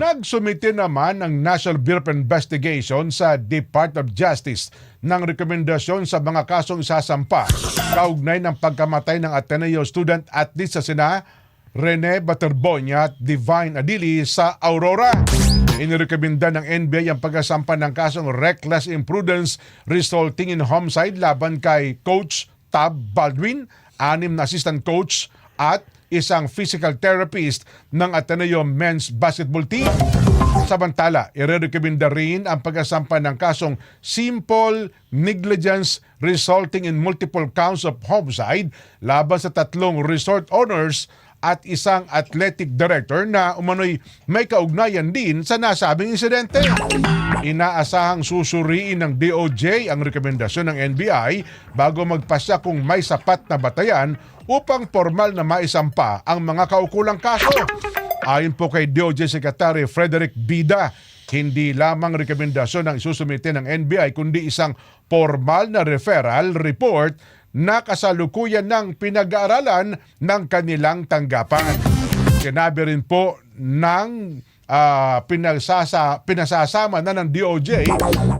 Nagsumite naman ang National Bureau of Investigation sa Department of Justice ng rekomendasyon sa mga kasong isasampa kaugnay ng pagkamatay ng Ateneo student athlete sa sina Rene Baterbonia at Divine Adili sa Aurora. Inirekomenda ng NBI ang pagkasampa ng kasong reckless imprudence resulting in homicide laban kay Coach Tab Baldwin, 6 na assistant coach at isang physical therapist ng Ateneo Men's Basketball Team. Samantala, irerekomenda rin ang pagkasampa ng kasong simple negligence resulting in multiple counts of homicide laban sa 3 resort owners at isang athletic director na umano'y may kaugnayan din sa nasabing insidente. Inaasahang susuriin ng DOJ ang rekomendasyon ng NBI bago magpasya kung may sapat na batayan upang formal na maisampa ang mga kaukulang kaso. Ayon po kay DOJ Secretary Frederick Bida, hindi lamang rekomendasyon ang isusumite ng NBI kundi isang formal na referral report na kasalukuyan ng pinag-aaralan ng kanilang tanggapan. Sinabi rin po ng pinasasama na ng DOJ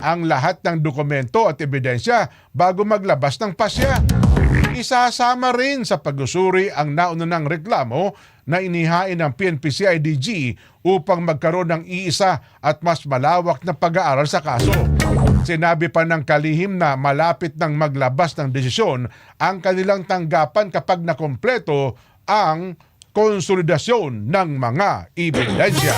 ang lahat ng dokumento at ebidensya bago maglabas ng pasya. Isasama rin sa pag-usuri ang naunang reklamo na inihain ng PNP-CIDG upang magkaroon ng iisa at mas malawak na pag-aaral sa kaso. Sinabi pa ng kalihim na malapit nang maglabas ng desisyon ang kanilang tanggapan kapag nakompleto ang konsolidasyon ng mga ebidensya.